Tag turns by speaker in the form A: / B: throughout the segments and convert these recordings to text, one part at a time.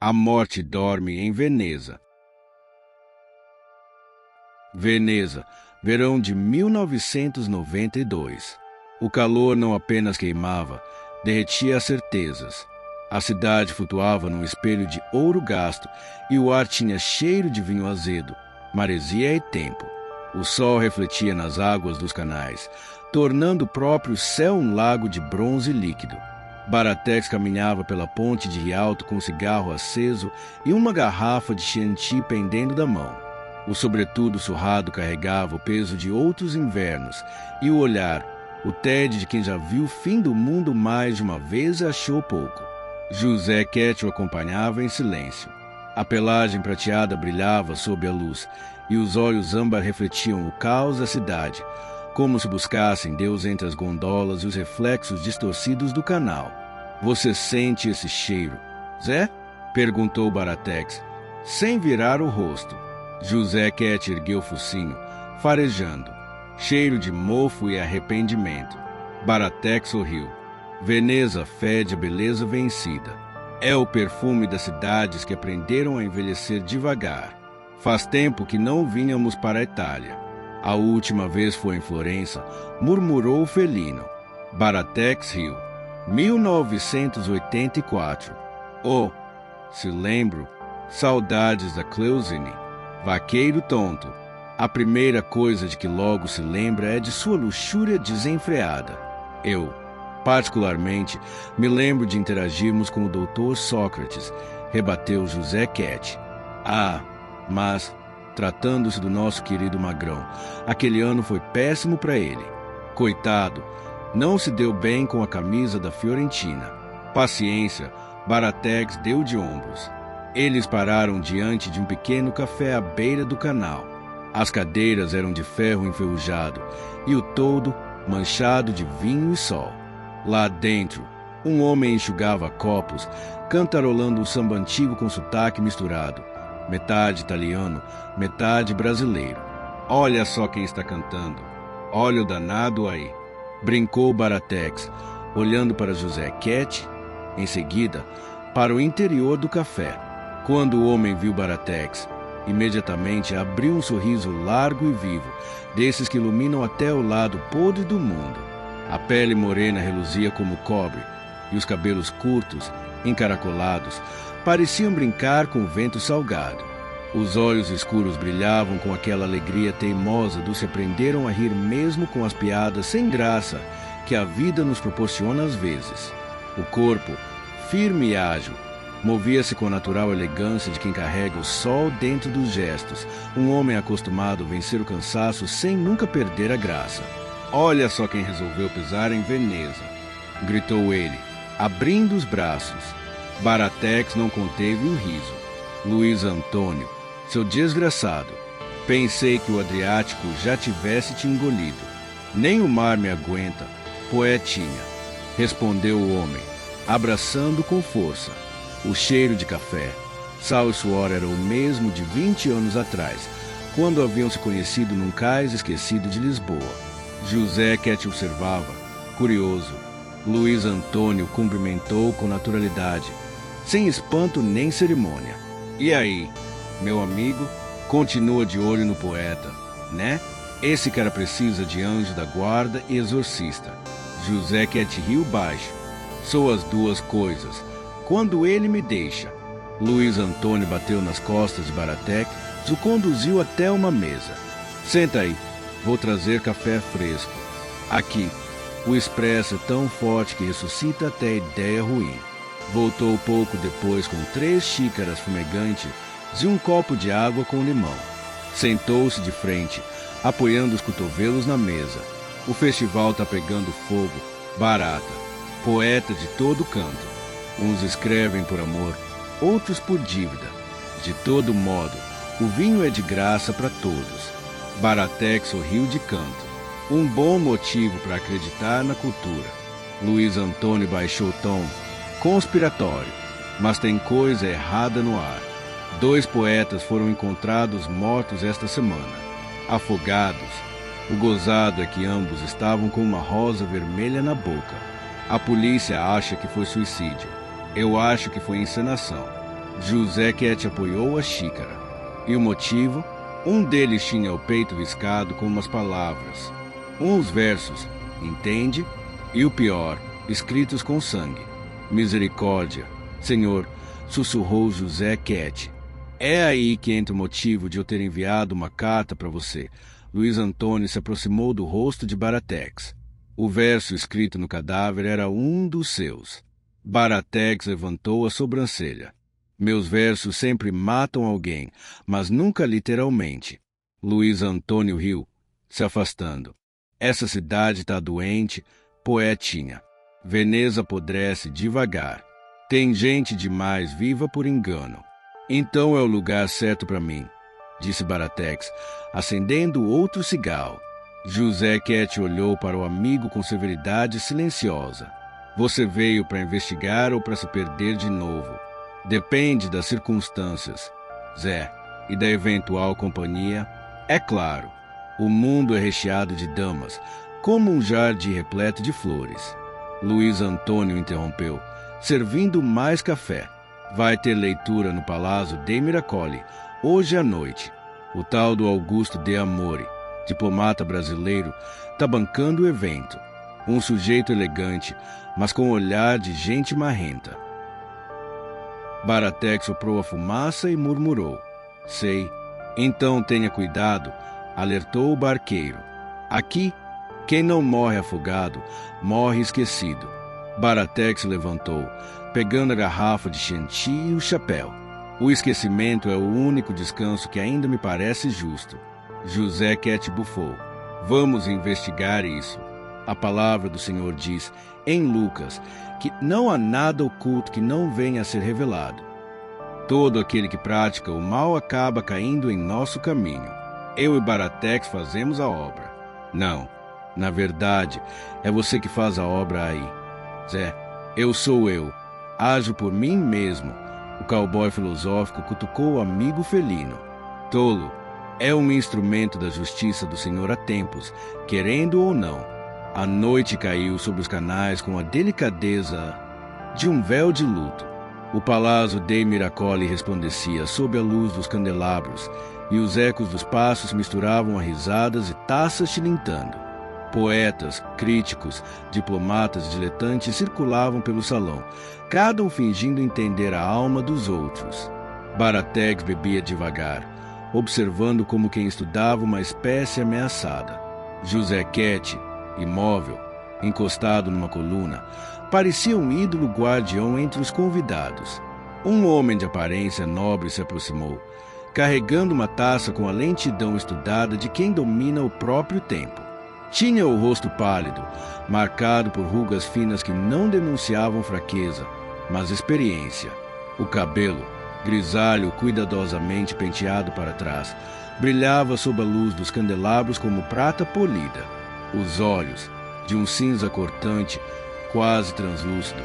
A: A morte dorme em Veneza. Veneza, verão de 1992. O calor não apenas queimava, derretia as certezas. A cidade flutuava num espelho de ouro gasto e o ar tinha cheiro de vinho azedo, maresia e tempo. O sol refletia nas águas dos canais, tornando o próprio céu um lago de bronze líquido. Baratex caminhava pela ponte de Rialto com um cigarro aceso e uma garrafa de Chianti pendendo da mão. O sobretudo surrado carregava o peso de outros invernos e o olhar, o tédio de quem já viu o fim do mundo mais de uma vez e achou pouco. José Quete o acompanhava em silêncio. A pelagem prateada brilhava sob a luz e os olhos âmbar refletiam o caos da cidade, como se buscassem Deus entre as gondolas e os reflexos distorcidos do canal. Você sente esse cheiro, Zé? Perguntou Baratex, sem virar o rosto. José Quete ergueu o focinho, farejando. Cheiro de mofo e arrependimento. Baratex sorriu. Veneza fede a beleza vencida. É o perfume das cidades que aprenderam a envelhecer devagar. Faz tempo que não vínhamos para a Itália. A última vez foi em Florença, murmurou o felino. Baratex riu. 1984. Oh, se lembro. Saudades da Cleusine. Vaqueiro tonto. A primeira coisa de que logo se lembra é de sua luxúria desenfreada. Eu, particularmente, me lembro de interagirmos com o Dr. Sócrates, rebateu José Quete. Ah, mas, tratando-se do nosso querido Magrão, aquele ano foi péssimo para ele. Coitado, não se deu bem com a camisa da Fiorentina. Paciência, Baratex deu de ombros. Eles pararam diante de um pequeno café à beira do canal. As cadeiras eram de ferro enferrujado e o toldo manchado de vinho e sol. Lá dentro, um homem enxugava copos, cantarolando um samba antigo com sotaque misturado, metade italiano, metade brasileiro. Olha só quem está cantando. Olha o danado aí, brincou Baratex, olhando para José Quete, em seguida, para o interior do café. Quando o homem viu Baratex, imediatamente abriu um sorriso largo e vivo, desses que iluminam até o lado podre do mundo. A pele morena reluzia como cobre, e os cabelos curtos, encaracolados, pareciam brincar com o vento salgado. Os olhos escuros brilhavam com aquela alegria teimosa dos que aprenderam a rir mesmo com as piadas sem graça que a vida nos proporciona às vezes. O corpo, firme e ágil, movia-se com a natural elegância de quem carrega o sol dentro dos gestos, um homem acostumado a vencer o cansaço sem nunca perder a graça. Olha só quem resolveu pisar em Veneza, gritou ele, abrindo os braços. Baratex não conteve o riso. Luiz Antônio, seu desgraçado, pensei que o Adriático já tivesse te engolido. Nem o mar me aguenta, poetinha, respondeu o homem, abraçando com força. O cheiro de café, sal e suor era o mesmo de 20 anos atrás, quando haviam se conhecido num cais esquecido de Lisboa. José Quete observava, curioso. Luiz Antônio cumprimentou com naturalidade, sem espanto nem cerimônia. E aí, meu amigo, continua de olho no poeta, né? Esse cara precisa de anjo da guarda e exorcista. José Quete riu baixo. Sou as duas coisas. Quando ele me deixa. Luiz Antônio bateu nas costas de Baratex e o conduziu até uma mesa. Senta aí, vou trazer café fresco. Aqui, o expresso é tão forte que ressuscita até a ideia ruim. Voltou pouco depois com 3 xícaras fumegantes e um copo de água com limão. Sentou-se de frente, apoiando os cotovelos na mesa. O festival tá pegando fogo, barata, poeta de todo canto. Uns escrevem por amor, outros por dívida. De todo modo, o vinho é de graça para todos. Baratex sorriu de canto. Um bom motivo para acreditar na cultura. Luiz Antônio baixou o tom, conspiratório. Mas tem coisa errada no ar. 2 poetas foram encontrados mortos esta semana, afogados. O gozado é que ambos estavam com uma rosa vermelha na boca. A polícia acha que foi suicídio. Eu acho que foi encenação. José Quete apoiou a xícara. E o motivo? Um deles tinha o peito riscado com umas palavras. Uns versos, entende? E o pior, escritos com sangue. Misericórdia, Senhor, sussurrou José Quete. É aí que entra o motivo de eu ter enviado uma carta para você. Luiz Antônio se aproximou do rosto de Baratex. O verso escrito no cadáver era um dos seus. Baratex levantou a sobrancelha. Meus versos sempre matam alguém, mas nunca literalmente. Luiz Antônio riu, se afastando. Essa cidade está doente, poetinha. Veneza apodrece devagar. Tem gente demais viva por engano. Então é o lugar certo para mim, disse Baratex, acendendo outro cigarro. José Quete olhou para o amigo com severidade silenciosa. Você veio para investigar ou para se perder de novo? Depende das circunstâncias, Zé, e da eventual companhia. É claro, o mundo é recheado de damas, como um jardim repleto de flores. Luiz Antônio interrompeu, servindo mais café. Vai ter leitura no Palácio de Miracoli, hoje à noite. O tal do Augusto de Amore, diplomata brasileiro, está bancando o evento. Um sujeito elegante, mas com olhar de gente marrenta. Baratex soprou a fumaça e murmurou. Sei. Então tenha cuidado, alertou o barqueiro. Aqui, quem não morre afogado, morre esquecido. Baratex levantou, pegando a garrafa de Chianti e o chapéu. O esquecimento é o único descanso que ainda me parece justo. José Quete bufou. Vamos investigar isso. A palavra do Senhor diz, em Lucas, que não há nada oculto que não venha a ser revelado. Todo aquele que pratica o mal acaba caindo em nosso caminho. Eu e Baratex fazemos a obra. Não, na verdade, é você que faz a obra aí. Zé, eu sou eu. Ajo por mim mesmo. O cowboy filosófico cutucou o amigo felino. Tolo, é um instrumento da justiça do Senhor há tempos, querendo ou não. A noite caiu sobre os canais com a delicadeza de um véu de luto. O Palácio de Miracoli resplandecia sob a luz dos candelabros, e os ecos dos passos misturavam a risadas e taças tilintando. Poetas, críticos, diplomatas diletantes circulavam pelo salão, cada um fingindo entender a alma dos outros. Baratex bebia devagar, observando como quem estudava uma espécie ameaçada. José Quete, imóvel, encostado numa coluna, parecia um ídolo guardião entre os convidados. Um homem de aparência nobre se aproximou, carregando uma taça com a lentidão estudada de quem domina o próprio tempo. Tinha o rosto pálido, marcado por rugas finas que não denunciavam fraqueza, mas experiência. O cabelo, grisalho cuidadosamente penteado para trás, brilhava sob a luz dos candelabros como prata polida. Os olhos, de um cinza cortante, quase translúcido,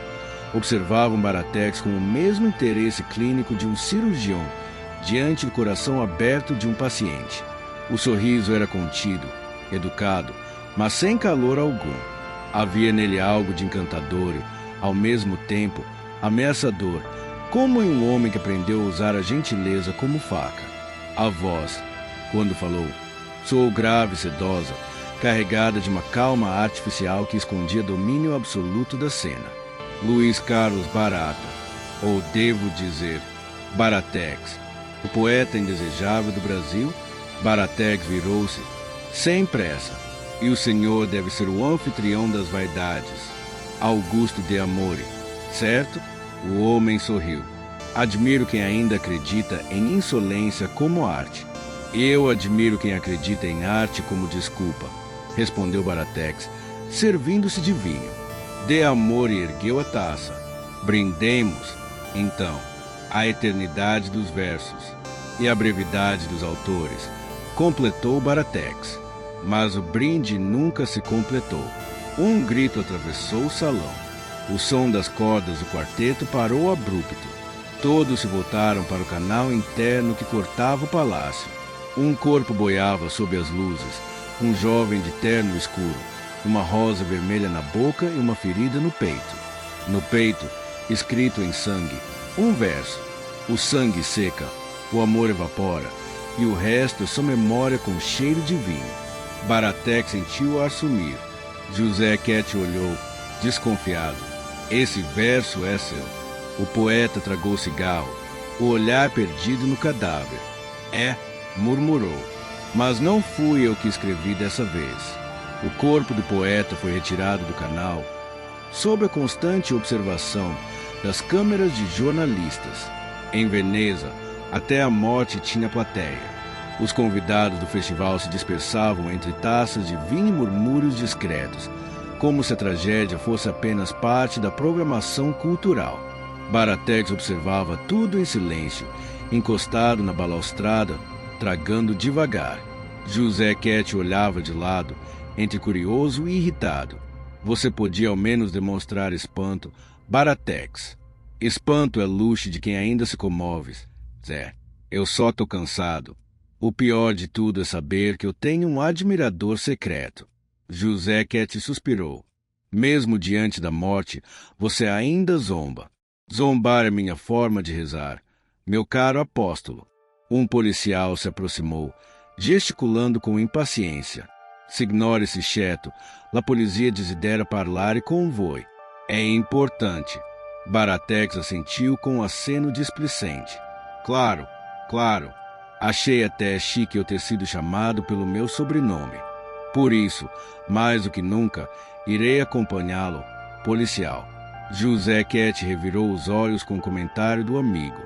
A: observavam Baratex com o mesmo interesse clínico de um cirurgião diante do coração aberto de um paciente. O sorriso era contido, educado, mas sem calor algum. Havia nele algo de encantador e, ao mesmo tempo, ameaçador, como em um homem que aprendeu a usar a gentileza como faca. A voz, quando falou, soou grave e sedosa, carregada de uma calma artificial que escondia domínio absoluto da cena. Luiz Carlos Barata, ou devo dizer, Baratex, o poeta indesejável do Brasil. Baratex virou-se, sem pressa, e o senhor deve ser o anfitrião das vaidades, Augusto de Amore, certo? O homem sorriu. Admiro quem ainda acredita em insolência como arte. Eu admiro quem acredita em arte como desculpa, respondeu Baratex, servindo-se de vinho. De Amore ergueu a taça. Brindemos, então, a eternidade dos versos e a brevidade dos autores, completou Baratex. Mas o brinde nunca se completou. Um grito atravessou o salão. O som das cordas do quarteto parou abrupto. Todos se voltaram para o canal interno que cortava o palácio. Um corpo boiava sob as luzes, um jovem de terno escuro, uma rosa vermelha na boca e uma ferida no peito. No peito, escrito em sangue, um verso. O sangue seca, o amor evapora, e o resto é só memória com cheiro de vinho. Baratex sentiu o ar sumir. José Cat olhou, desconfiado. Esse verso é seu. O poeta tragou o cigarro, o olhar perdido no cadáver. É, murmurou. Mas não fui eu que escrevi dessa vez. O corpo do poeta foi retirado do canal, sob a constante observação das câmeras de jornalistas. Em Veneza, até a morte tinha plateia. Os convidados do festival se dispersavam entre taças de vinho e murmúrios discretos, como se a tragédia fosse apenas parte da programação cultural. Baratex observava tudo em silêncio, encostado na balaustrada, tragando devagar. José Cat olhava de lado, entre curioso e irritado. Você podia ao menos demonstrar espanto, Baratex. Espanto é luxo de quem ainda se comove. Zé, eu só tô cansado. O pior de tudo é saber que eu tenho um admirador secreto. José Cat suspirou. Mesmo diante da morte, você ainda zomba. Zombar é minha forma de rezar. Meu caro apóstolo. Um policial se aproximou, gesticulando com impaciência. Signore esse cheto, la polizia desidera parlare com voi. É importante. Baratex assentiu com um aceno displicente. Claro, claro. Achei até chique eu ter sido chamado pelo meu sobrenome. Por isso, mais do que nunca, irei acompanhá-lo, policial. José Cat revirou os olhos com o comentário do amigo.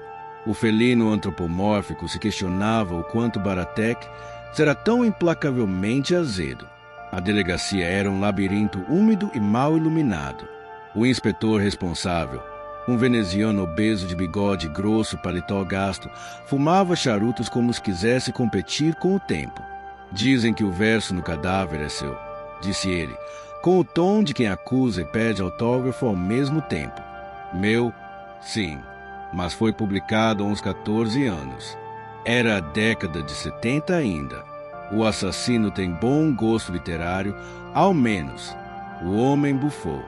A: O felino antropomórfico se questionava o quanto Baratex era tão implacavelmente azedo. A delegacia era um labirinto úmido e mal iluminado. O inspetor responsável, um veneziano obeso de bigode grosso, paletó gasto, fumava charutos como se quisesse competir com o tempo. Dizem que o verso no cadáver é seu, disse ele, com o tom de quem acusa e pede autógrafo ao mesmo tempo. Meu, sim, mas foi publicado há uns 14 anos. Era a década de 70 ainda. O assassino tem bom gosto literário, ao menos. O homem bufou.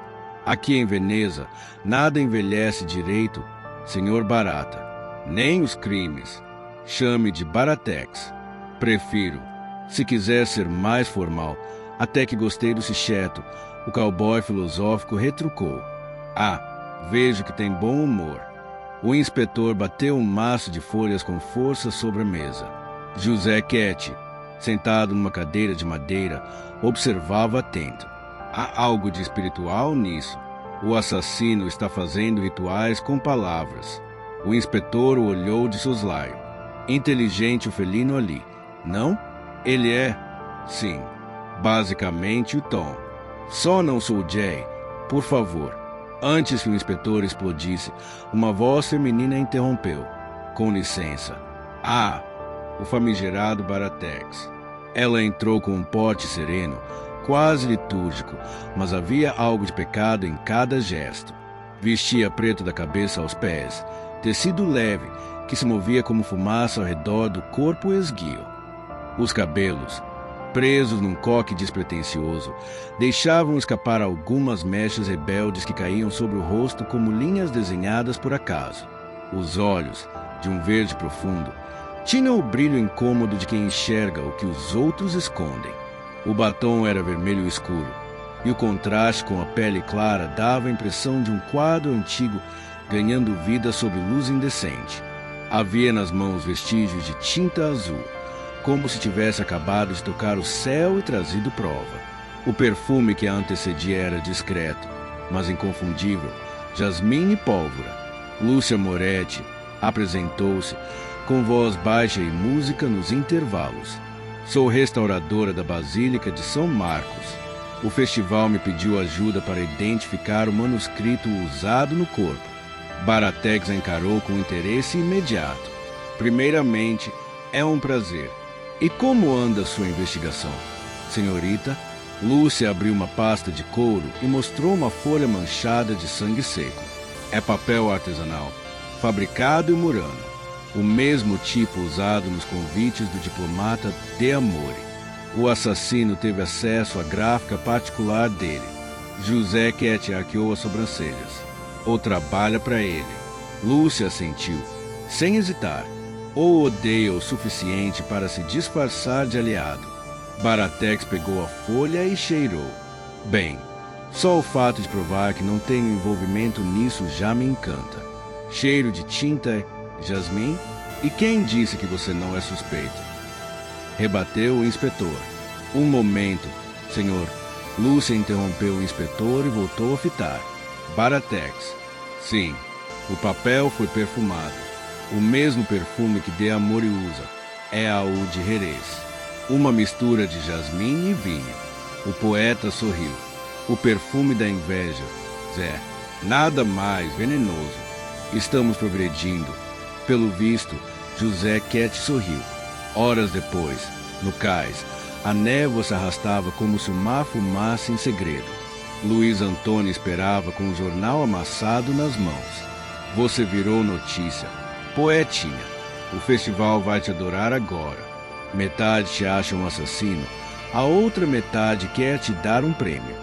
A: Aqui em Veneza, nada envelhece direito, senhor Barata. Nem os crimes. Chame de Baratex. Prefiro. Se quiser ser mais formal, até que gostei do cicheto, o cowboy filosófico retrucou. Ah, vejo que tem bom humor. O inspetor bateu um maço de folhas com força sobre a mesa. José Cat, sentado numa cadeira de madeira, observava atento. Há algo de espiritual nisso. O assassino está fazendo rituais com palavras. O inspetor o olhou de soslaio. Inteligente o felino ali, não? Ele é, sim, basicamente o Tom. Só não sou o Jay, por favor. Antes que o inspetor explodisse, uma voz feminina interrompeu. Com licença. Ah, o famigerado Baratex. Ela entrou com um porte sereno, quase litúrgico, mas havia algo de pecado em cada gesto. Vestia preto da cabeça aos pés, tecido leve, que se movia como fumaça ao redor do corpo esguio. Os cabelos, presos num coque despretensioso, deixavam escapar algumas mechas rebeldes que caíam sobre o rosto como linhas desenhadas por acaso. Os olhos, de um verde profundo, tinham o brilho incômodo de quem enxerga o que os outros escondem. O batom era vermelho escuro, e o contraste com a pele clara dava a impressão de um quadro antigo ganhando vida sob luz indecente. Havia nas mãos vestígios de tinta azul, como se tivesse acabado de tocar o céu e trazido prova. O perfume que a antecedia era discreto, mas inconfundível, jasmim e pólvora. Lúcia Moretti apresentou-se, com voz baixa e música nos intervalos. Sou restauradora da Basílica de São Marcos. O festival me pediu ajuda para identificar o manuscrito usado no corpo. Baratex a encarou com interesse imediato. Primeiramente, é um prazer. E como anda sua investigação? Senhorita, Lúcia abriu uma pasta de couro e mostrou uma folha manchada de sangue seco. É papel artesanal, fabricado em Murano. O mesmo tipo usado nos convites do diplomata De Amore. O assassino teve acesso à gráfica particular dele. José Cat arqueou as sobrancelhas. Ou trabalha para ele. Lúcia assentiu. sem hesitar, ou odeia o suficiente para se disfarçar de aliado. Baratex pegou a folha e cheirou. Bem, só o fato de provar que não tenho envolvimento nisso já me encanta. Cheiro de tinta, jasmim? E quem disse que você não é suspeito? Rebateu o inspetor. Um momento, senhor. Lúcia interrompeu o inspetor e voltou a fitar. Baratex. Sim, o papel foi perfumado. O mesmo perfume que De Amore usa. É a Oud de Jerez. Uma mistura de jasmim e vinho. O poeta sorriu. O perfume da inveja. Zé, nada mais venenoso. Estamos progredindo. Pelo visto, José Quete sorriu. Horas depois, no cais, a névoa se arrastava como se o mar fumasse em segredo. Luiz Antônio esperava com o jornal amassado nas mãos. Você virou notícia. Poetinha, o festival vai te adorar agora. Metade te acha um assassino, a outra metade quer te dar um prêmio.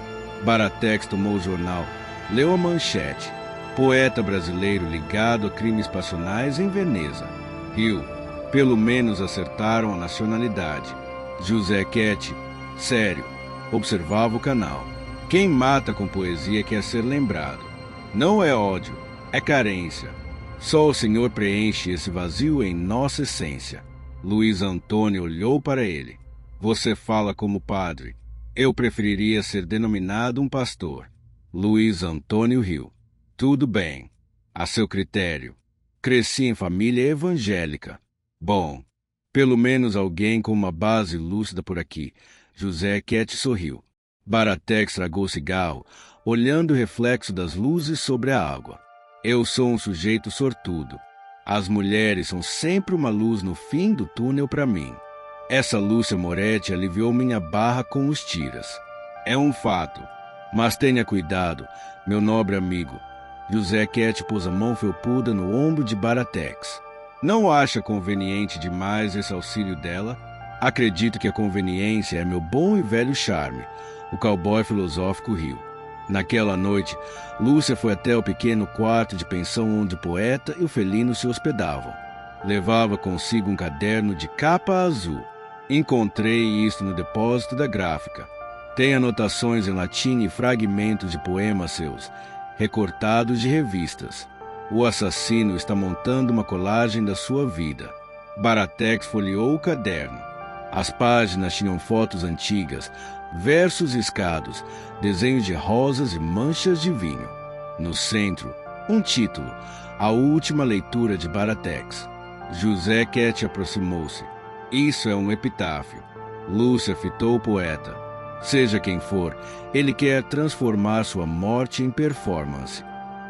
A: Baratex tomou o jornal, leu a manchete. Poeta brasileiro ligado a crimes passionais em Veneza. Riu. Pelo menos acertaram a nacionalidade. José Quete, sério, observava o canal. Quem mata com poesia quer ser lembrado. Não é ódio, é carência. Só o Senhor preenche esse vazio em nossa essência. Luiz Antônio olhou para ele. Você fala como padre. Eu preferiria ser denominado um pastor. Luiz Antônio riu. Tudo bem. A seu critério. Cresci em família evangélica. Bom, pelo menos alguém com uma base lúcida por aqui. José Quete sorriu. Baratex tragou o cigarro, olhando o reflexo das luzes sobre a água. Eu sou um sujeito sortudo. As mulheres são sempre uma luz no fim do túnel para mim. Essa Lúcia Moretti aliviou minha barra com os tiras. É um fato. Mas tenha cuidado, meu nobre amigo. José Quete pôs a mão felpuda no ombro de Baratex. Não acha conveniente demais esse auxílio dela? Acredito que a conveniência é meu bom e velho charme. O cowboy filosófico riu. Naquela noite, Lúcia foi até o pequeno quarto de pensão onde o poeta e o felino se hospedavam. Levava consigo um caderno de capa azul. Encontrei isto no depósito da gráfica. Tem anotações em latim e fragmentos de poemas seus, recortados de revistas. O assassino está montando uma colagem da sua vida. Baratex folheou o caderno. As páginas tinham fotos antigas, versos riscados, desenhos de rosas e manchas de vinho. No centro, um título, A Última Leitura de Baratex. José Quete aproximou-se. Isso é um epitáfio. Lúcia fitou o poeta. Seja quem for, ele quer transformar sua morte em performance.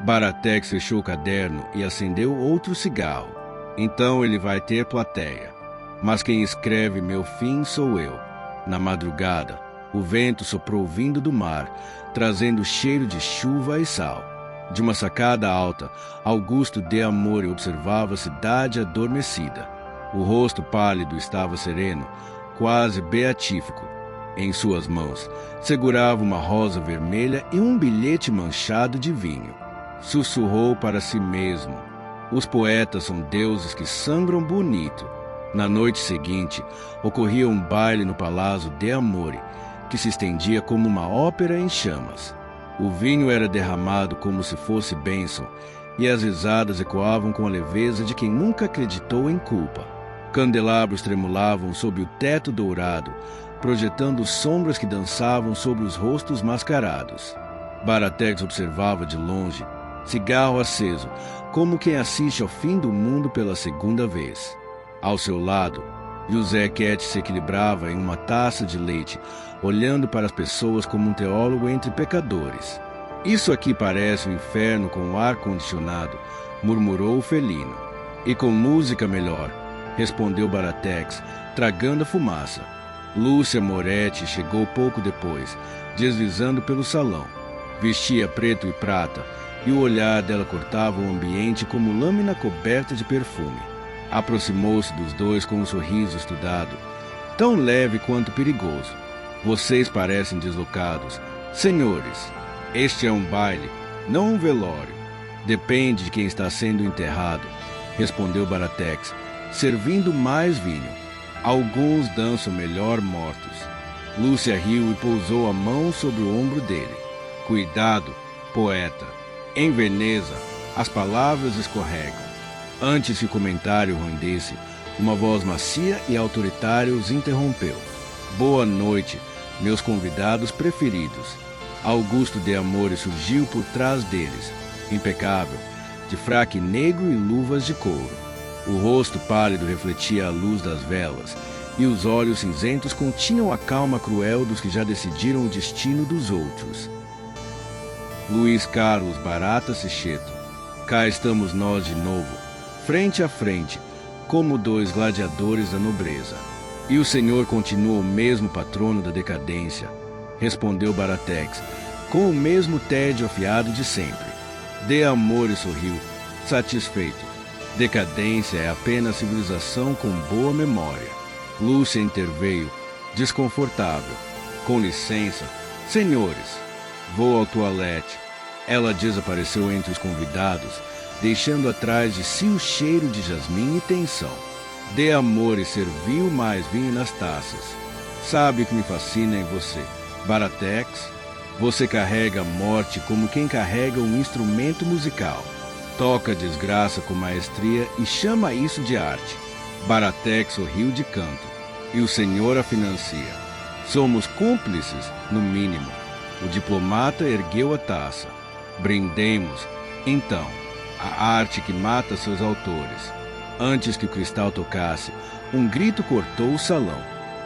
A: Baratex fechou o caderno e acendeu outro cigarro. Então ele vai ter plateia. Mas quem escreve meu fim sou eu. Na madrugada, o vento soprou vindo do mar, trazendo cheiro de chuva e sal. De uma sacada alta, Augusto de Amore observava a cidade adormecida. O rosto pálido estava sereno, quase beatífico. Em suas mãos, segurava uma rosa vermelha e um bilhete manchado de vinho. Sussurrou para si mesmo. Os poetas são deuses que sangram bonito. Na noite seguinte, ocorria um baile no Palácio de Amore, que se estendia como uma ópera em chamas. O vinho era derramado como se fosse bênção, e as risadas ecoavam com a leveza de quem nunca acreditou em culpa. Candelabros tremulavam sob o teto dourado, projetando sombras que dançavam sobre os rostos mascarados. Baratex observava de longe, cigarro aceso, como quem assiste ao fim do mundo pela segunda vez. Ao seu lado, José Quete se equilibrava em uma taça de leite, olhando para as pessoas como um teólogo entre pecadores. Isso aqui parece um inferno com ar-condicionado, murmurou o felino. E com música melhor, respondeu Baratex, tragando a fumaça. Lúcia Moretti chegou pouco depois, deslizando pelo salão. Vestia preto e prata, e o olhar dela cortava o ambiente como lâmina coberta de perfume. Aproximou-se dos dois com um sorriso estudado, tão leve quanto perigoso. Vocês parecem deslocados. Senhores, este é um baile, não um velório. Depende de quem está sendo enterrado. respondeu Baratex, servindo mais vinho. Alguns dançam melhor mortos. Lúcia riu e pousou a mão sobre o ombro dele. Cuidado, poeta. Em Veneza, as palavras escorregam. Antes que o comentário rendesse, uma voz macia e autoritária os interrompeu. Boa noite, meus convidados preferidos. Augusto de Amore surgiu por trás deles, impecável, de fraque negro e luvas de couro. O rosto pálido refletia a luz das velas, e os olhos cinzentos continham a calma cruel dos que já decidiram o destino dos outros. Luiz Carlos Barata Sicheto, cá estamos nós de novo, frente a frente, como dois gladiadores da nobreza. E o senhor continua o mesmo patrono da decadência, respondeu Baratex, com o mesmo tédio afiado de sempre. De Amore sorriu, satisfeito. Decadência é apenas civilização com boa memória. Lúcia interveio, desconfortável. Com licença, senhores, vou ao toalete. Ela desapareceu entre os convidados, deixando atrás de si o cheiro de jasmim e tensão. De Amore serviu mais vinho nas taças. Sabe o que me fascina em você, Baratex? Você carrega a morte como quem carrega um instrumento musical. Toca a desgraça com maestria e chama isso de arte. Baratex sorriu de canto. E o senhor a financia. Somos cúmplices, no mínimo. O diplomata ergueu a taça. Brindemos, então, a arte que mata seus autores. Antes que o cristal tocasse, um grito cortou o salão.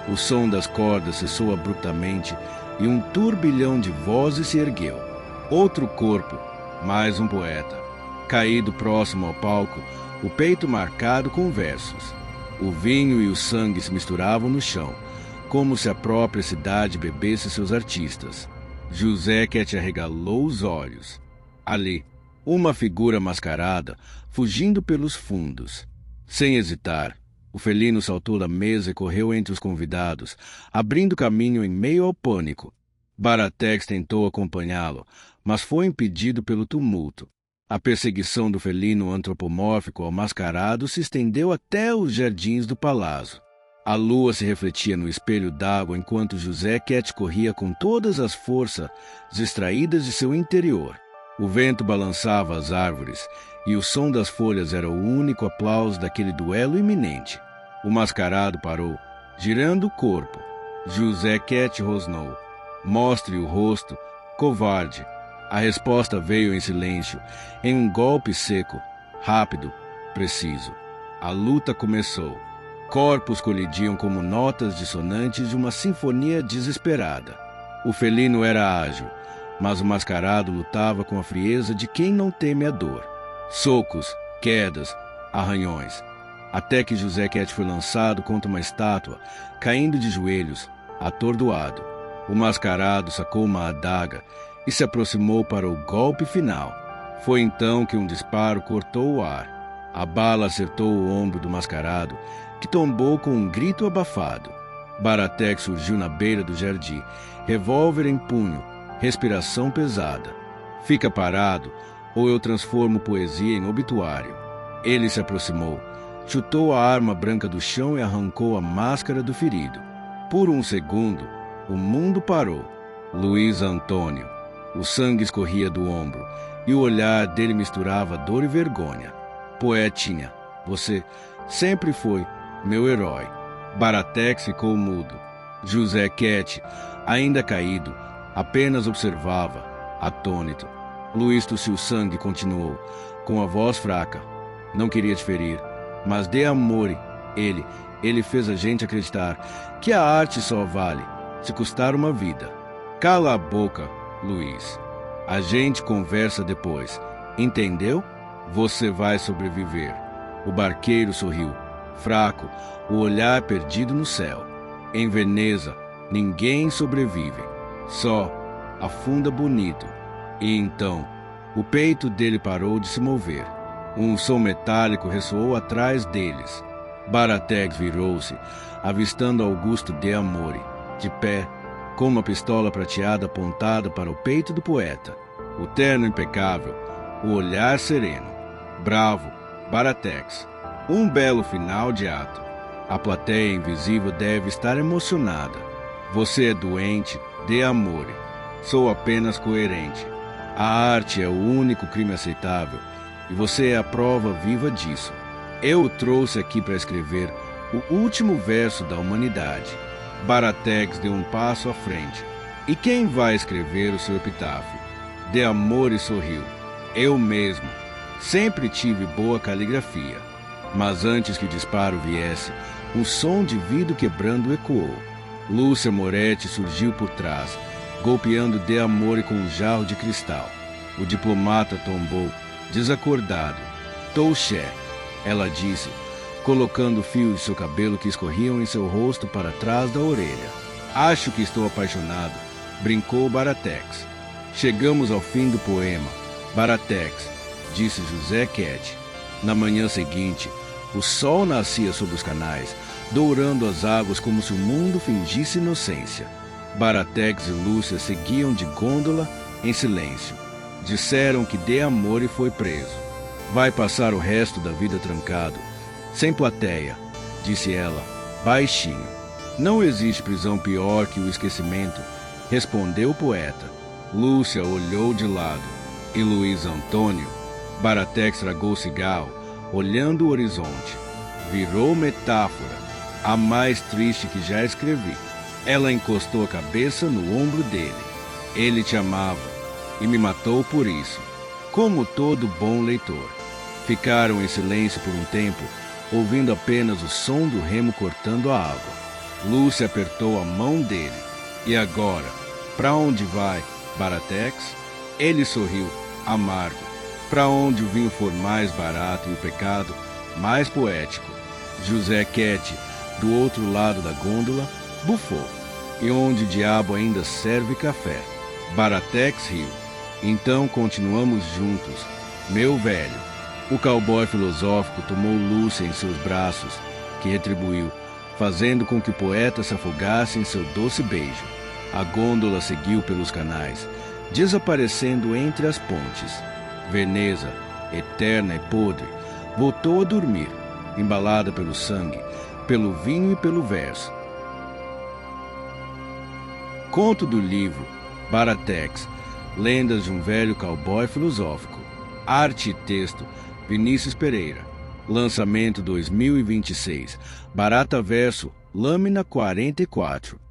A: O som das cordas cessou abruptamente e um turbilhão de vozes se ergueu. Outro corpo, mais um poeta, caído próximo ao palco, o peito marcado com versos. O vinho e o sangue se misturavam no chão, como se a própria cidade bebesse seus artistas. José Quete arregalou os olhos. Ali, uma figura mascarada, fugindo pelos fundos. Sem hesitar, o felino saltou da mesa e correu entre os convidados, abrindo caminho em meio ao pânico. Baratex tentou acompanhá-lo, mas foi impedido pelo tumulto. A perseguição do felino antropomórfico ao mascarado se estendeu até os jardins do palácio. A lua se refletia no espelho d'água enquanto José Quete corria com todas as forças extraídas de seu interior. O vento balançava as árvores e o som das folhas era o único aplauso daquele duelo iminente. O mascarado parou, girando o corpo. José Quete rosnou. Mostre o rosto, covarde. A resposta veio em silêncio, em um golpe seco, rápido, preciso. A luta começou. Corpos colidiam como notas dissonantes de uma sinfonia desesperada. O felino era ágil, mas o mascarado lutava com a frieza de quem não teme a dor. Socos, quedas, arranhões. Até que José Quete foi lançado contra uma estátua, caindo de joelhos, atordoado. O mascarado sacou uma adaga e se aproximou para o golpe final. Foi então que um disparo cortou o ar. A bala acertou o ombro do mascarado, que tombou com um grito abafado. Baratex surgiu na beira do jardim, revólver em punho, respiração pesada. Fica parado, ou eu transformo poesia em obituário. Ele se aproximou, chutou a arma branca do chão e arrancou a máscara do ferido. Por um segundo, o mundo parou. Luiz Antônio. O sangue escorria do ombro, e o olhar dele misturava dor e vergonha. Poetinha, você sempre foi meu herói. Baratex ficou mudo. José Quete, ainda caído, apenas observava, atônito. Luiz tossiu sangue e continuou, com a voz fraca. Não queria te ferir, mas de Amore, ele fez a gente acreditar que a arte só vale se custar uma vida. Cala a boca, Luiz. A gente conversa depois. Entendeu? Você vai sobreviver. O barqueiro sorriu, fraco, o olhar perdido no céu. Em Veneza, ninguém sobrevive. Só afunda bonito. E então, o peito dele parou de se mover. Um som metálico ressoou atrás deles. Baratex virou-se, avistando Augusto de Amore, de pé, com uma pistola prateada apontada para o peito do poeta. O terno impecável, o olhar sereno. Bravo, Baratex. Um belo final de ato. A plateia invisível deve estar emocionada. Você é doente, de amore. Sou apenas coerente. A arte é o único crime aceitável, e você é a prova viva disso. Eu o trouxe aqui para escrever o último verso da humanidade. Baratex deu um passo à frente. E quem vai escrever o seu epitáfio? De amore sorriu. Eu mesmo. Sempre tive boa caligrafia. Mas antes que o disparo viesse, um som de vidro quebrando ecoou. Lúcia Moretti surgiu por trás, golpeando De Amore com um jarro de cristal. O diplomata tombou, desacordado. Touché, ela disse, colocando fios de seu cabelo que escorriam em seu rosto para trás da orelha. Acho que estou apaixonado, brincou Baratex. Chegamos ao fim do poema. Baratex, disse José Quete. Na manhã seguinte, o sol nascia sobre os canais, dourando as águas como se o mundo fingisse inocência. Baratex e Lúcia seguiam de gôndola em silêncio. Disseram que De Amore foi preso. Vai passar o resto da vida trancado, sem plateia, disse ela, baixinho. Não existe prisão pior que o esquecimento, respondeu o poeta. Lúcia olhou de lado. E Luiz Antônio? Baratex tragou o cigarro, olhando o horizonte. Virou metáfora, a mais triste que já escrevi. Ela encostou a cabeça no ombro dele. Ele te amava e me matou por isso, como todo bom leitor. Ficaram em silêncio por um tempo, ouvindo apenas o som do remo cortando a água. Lúcia apertou a mão dele. E agora, para onde vai, Baratex? Ele sorriu, amargo. Para onde o vinho for mais barato e o pecado mais poético. José Quete, do outro lado da gôndola, bufou. E onde o diabo ainda serve café. Baratex riu. Então continuamos juntos, meu velho. O cowboy filosófico tomou Lúcia em seus braços, que retribuiu, fazendo com que o poeta se afogasse em seu doce beijo. A gôndola seguiu pelos canais, desaparecendo entre as pontes. Veneza, eterna e podre, voltou a dormir, embalada pelo sangue, pelo vinho e pelo verso. Conto do livro Baratex, Lendas de um Velho Cowboy Filosófico. Arte e texto, Vinícius Pereira. Lançamento 2026. Barata Verso, Lâmina 44.